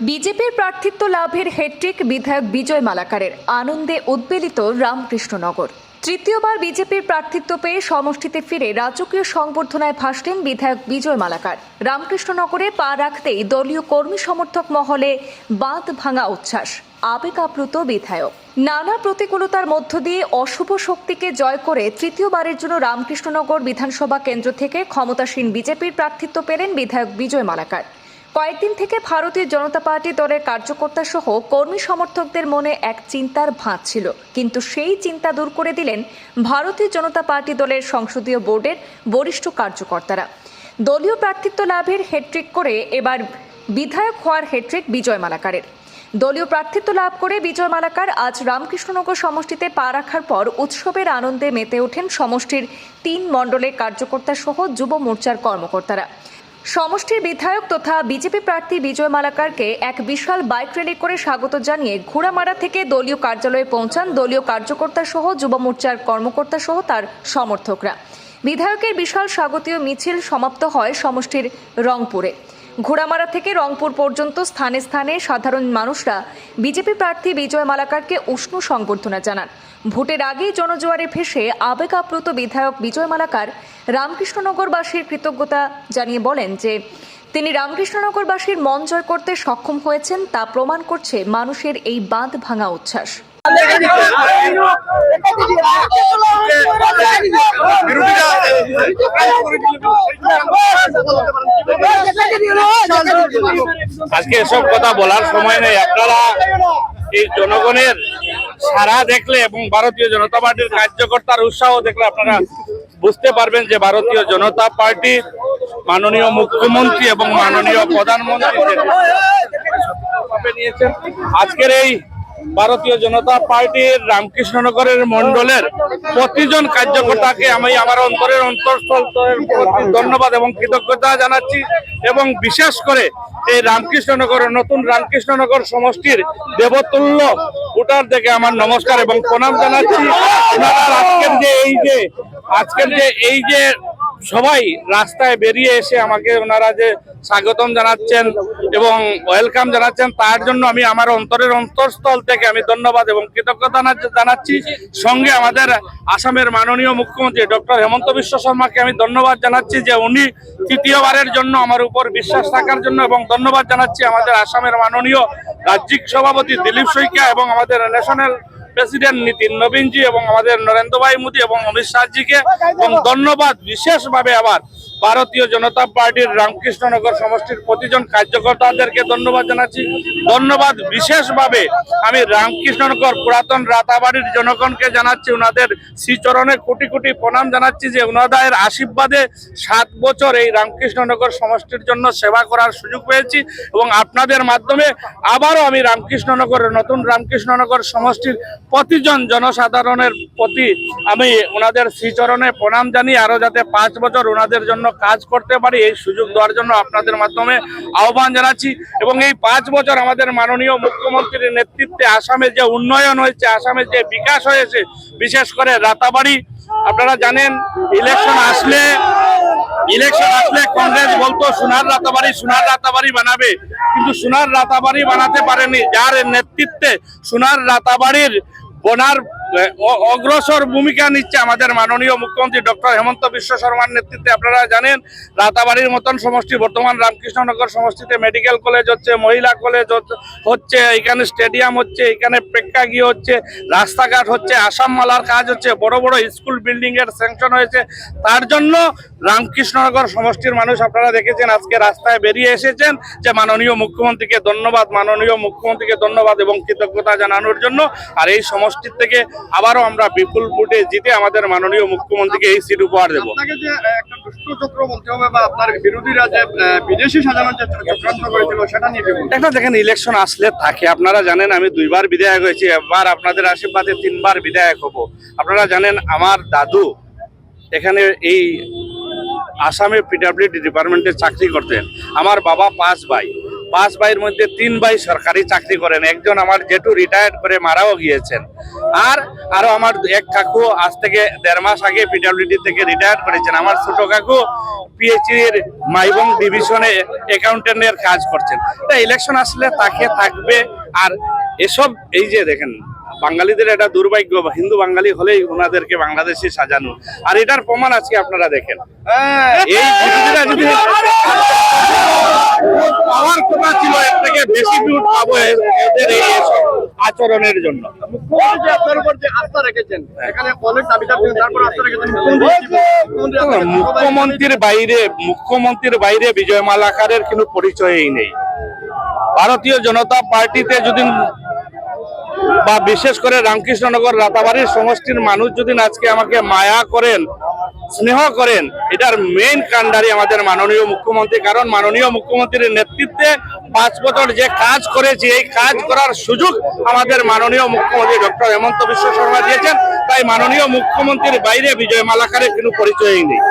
বিজেপির প্রার্থিত্ব লাভের হ্যাট্রিক বিধায়ক বিজয় মালাকারের, আনন্দে উদ্বেলিত রামকৃষ্ণনগর। তৃতীয়বার বিজেপির প্রার্থিত্ব পেয়ে সমষ্টিতে ফিরে রাজকীয় সংবর্ধনায় ভাসলেন বিধায়ক বিজয় মালাকার। রামকৃষ্ণনগরে পা রাখতেই দলীয় কর্মী সমর্থক মহলে বাঁধ ভাঙা উচ্ছ্বাস। আবেগ আপ্লুত বিধায়ক। নানা প্রতিকূলতার মধ্য দিয়ে অশুভ শক্তিকে জয় করে তৃতীয়বারের জন্য রামকৃষ্ণনগর বিধানসভা কেন্দ্র থেকে ক্ষমতাসীন বিজেপির প্রার্থিত্ব পেলেন বিধায়ক বিজয় মালাকার। কয়েকদিন থেকে ভারতীয় জনতা পার্টি দলের কার্যকর্তা সহ কর্মী সমর্থকদের মনে এক চিন্তার ভাঁজ ছিল, কিন্তু সেই চিন্তা দূর করে দিলেন ভারতীয় জনতা পার্টি দলের সংসদীয় বোর্ডের বরিষ্ঠ কার্যকর্তারা। দলীয় প্রার্থিত্ব লাভের হ্যাট্রিক করে এবার বিধায়ক হওয়ার হ্যাট্রিক বিজয় মালাকারের। দলীয় প্রার্থিত্ব লাভ করে বিজয় মালাকার আজ রামকৃষ্ণনগর সমষ্টিতে পা রাখার পর উৎসবের আনন্দে মেতে ওঠেন সমষ্টির 3 মণ্ডলের কার্যকর্তা সহ যুব মোর্চার কর্মকর্তারা। সমষ্টির বিধায়ক তথা বিজেপি প্রার্থী বিজয় মালাকারকে এক বিশাল বাইক র্যালি করে স্বাগত জানিয়ে ঘোড়ামারা থেকে দলীয় কার্যালয়ে পৌঁছান দলীয় কার্যকর্তা সহ যুব মোর্চার কর্মকর্তা সহ তার সমর্থকরা। বিধায়কের বিশাল স্বাগতীয় মিছিল সমাপ্ত হয় সমষ্টির রংপুরে। ঘোড়ামারা থেকে রংপুর পর্যন্ত স্থানে স্থানে সাধারণ মানুষরা বিজেপি প্রার্থী বিজয় মালাকারকে উষ্ণ সংবর্ধনা জানান। ভোটের আগেই জনজোয়ারে ভেসে আবেগ আপ্লুত বিধায়ক বিজয় মালাকার রামকৃষ্ণনগরবাসীর কৃতজ্ঞতা জানিয়ে বলেন যে তিনি রামকৃষ্ণনগরবাসীর মন জয় করতে সক্ষম হয়েছেন, তা প্রমাণ করছে মানুষের এই বাঁধ ভাঙা উচ্ছ্বাস। আজকে এসব কথা বলার সময় নেই। আপনারা এই জনগণের সাড়া দেখলে এবং ভারতীয় জনতা পার্টির কার্যকর্তার উৎসাহ দেখলে আপনারা বুঝতে পারবেন যে ভারতীয় জনতা পার্টি মাননীয় মুখ্যমন্ত্রী এবং মাননীয় প্রধানমন্ত্রী নিয়েছেন। আজকের এই ভারতীয় জনতা পার্টির রামকৃষ্ণনগরের মন্ডলের প্রতিজন কার্যকর্তাকে আমি আমার অন্তরের অন্তঃস্থলের ধন্যবাদ এবং কৃতজ্ঞতা জানাচ্ছি, এবং বিশেষ করে এই রামকৃষ্ণনগর নতুন রামকৃষ্ণনগর সমষ্টির দেবতুল্য ভোটার থেকে আমার নমস্কার এবং প্রণাম জানাচ্ছি। আজকের যে এই যে সবাই রাস্তায় বেরিয়ে এসে আমাকে ওনারা যে স্বাগতম জানাচ্ছেন এবং ওয়েলকাম জানাচ্ছেন, তার জন্য আমি আমার অন্তরের অন্তঃস্থল থেকে আমি ধন্যবাদ এবং কৃতজ্ঞতা জানাচ্ছি। সঙ্গে আমাদের আসামের মাননীয় মুখ্যমন্ত্রী ডক্টর হেমন্ত বিশ্ব শর্মাকে আমি ধন্যবাদ জানাচ্ছি যে উনি তৃতীয়বারের জন্য আমার উপর বিশ্বাস থাকার জন্য, এবং ধন্যবাদ জানাচ্ছি আমাদের আসামের মাননীয় রাজ্যিক সভাপতি দিলীপ শইকিয়া এবং আমাদের ন্যাশনাল প্রেসিডেন্ট নীতিন নবীনজি এবং আমাদের নরেন্দ্র ভাই মোদী এবং অমিত শাহজিকে, এবং ধন্যবাদ বিশেষভাবে আবার ভারতীয় জনতা পার্টির রামকৃষ্ণনগর সমষ্টির প্রতিজন কার্যকর্তাদেরকে ধন্যবাদ জানাচ্ছি। ধন্যবাদ বিশেষভাবে আমি রামকৃষ্ণনগর পুরাতন রাতাবাড়ির জনগণকে জানাচ্ছি, ওনাদের শ্রীচরণে কোটি কোটি প্রণাম জানাচ্ছি যে ওনাদের আশীর্বাদে 7 বছর এই রামকৃষ্ণনগর সমষ্টির জন্য সেবা করার সুযোগ পেয়েছি, এবং আপনাদের মাধ্যমে আবারও আমি নতুন রামকৃষ্ণনগর সমষ্টির প্রতিজন জনসাধারণের প্রতি আমি ওনাদের শ্রীচরণে প্রণাম জানি, আরো যাতে 5 বছর ওনাদের জন্য কাজ করতে পারি এই সুযোগ দেওয়ার জন্য আপনাদের মাধ্যমে আহ্বান জানাচ্ছি। এবং এই 5 বছর আমাদের মাননীয় মুখ্যমন্ত্রীর নেতৃত্বে আসামে যে উন্নয়ন হয়েছে, আসামে যে বিকাশ হয়েছে, বিশেষ করে রাতাবাড়ি, আপনারা জানেন ইলেকশন আসলে কংগ্রেস বলতো সোনার রাতাবাড়ি বানাবে, কিন্তু সোনার রাতাবাড়ি বানাতে পারেনি। যার নেতৃত্বে সোনার রাতাবাড়ির বনার অগ্রসর ভূমিকা নিচ্ছে আমাদের মাননীয় মুখ্যমন্ত্রী ডক্টর হেমন্ত বিশ্ব শর্মার নেতৃত্বে। আপনারা জানেন রাতাবাড়ির মতন সমষ্টি, বর্তমান রামকৃষ্ণনগর সমষ্টিতে মেডিকেল কলেজ হচ্ছে, মহিলা কলেজ হচ্ছে, এখানে স্টেডিয়াম হচ্ছে, এখানে প্রেক্ষাগৃহ হচ্ছে, রাস্তাঘাট হচ্ছে, আসাম মালার কাজ হচ্ছে, বড় বড় স্কুল বিল্ডিং এর স্যাংশন হয়েছে। তার জন্য রামকৃষ্ণনগর সমষ্টির মানুষ আপনারা দেখেছেন আজকে রাস্তায় বেরিয়ে এসেছেন যে মাননীয় মুখ্যমন্ত্রীকে ধন্যবাদ এবং কৃতজ্ঞতা জানানোর জন্য। আর এই সমষ্টির থেকে আবারও আমরা বিপুল ভোটে জিতে আমাদের মাননীয় মুখ্যমন্ত্রীকে এই সিট উপহার দেব। দেখেন ইলেকশন আসলে থাকে, আপনারা জানেন আমি 2 বার বিধায়ক হয়েছি, এবার আপনাদের আশীর্বাদে 3 বার বিধায়ক হব। আপনারা জানেন আমার দাদু এখানে এই আসামে পিডব্লিউডি ডিপার্টমেন্টে চাকরি করতেন, আমার বাবা 5 ভাই, 5 ভাইয়ের মধ্যে 3 ভাই সরকারি চাকরি করেন, একজন আমার জেঠু রিটায়ার্ড করে মারাও গিয়েছেন, আর আরো আমার এক কাকু আজ থেকে 1.5 মাস আগে পিডব্লিউডি থেকে রিটায়ার্ড করেছেন। আমার ছোট কাকু পিএইচডি এর মাইবং ডিভিশনে অ্যাকাউন্টেন্টের কাজ করছেন। তা ইলেকশন আসলে তাকে থাকবে। আর এসব এই যে দেখেন বাঙালিদের এটা দুর্ভাগ্য, হিন্দু বাঙালি হলেই ওনাদেরকে বাংলাদেশে সাজানো, আর এটার প্রমাণ আজকে আপনারা দেখেন। এই বিরোধীরা যদি পাওয়ার কথা ছিল, এর থেকে বেশি ভোট পাবো এদের এই এসব আচরণের জন্য। মুখ্যমন্ত্রী আপনার উপর যে আস্থা রেখেছেন, এখানে অনেক দাবি থাকবেন, তারপর আস্থা রেখেছেন মুখ্যমন্ত্রীর বাইরে বিজয় মালাকারের কোনো পরিচয়ই নেই। ভারতীয় জনতা পার্টিতে যদি বা বিশেষ করে রামকৃষ্ণনগর রাতাবাড়ির সমষ্টির মানুষ যদি আজকে আমাকে মায়া করেন, স্নেহ করেন, এটার মেইন কাণ্ডারি আমাদের মাননীয় মুখ্যমন্ত্রী। কারণ মাননীয় মুখ্যমন্ত্রীর নেতৃত্বে 5 বছর যে কাজ করেছি, এই কাজ করার সুযোগ আমাদের মাননীয় মুখ্যমন্ত্রী ডক্টর হেমন্ত বিশ্ব শর্মা দিয়েছেন। তাই মাননীয় মুখ্যমন্ত্রীর বাইরে বিজয় মালাকারের কোনো পরিচয়ই নেই।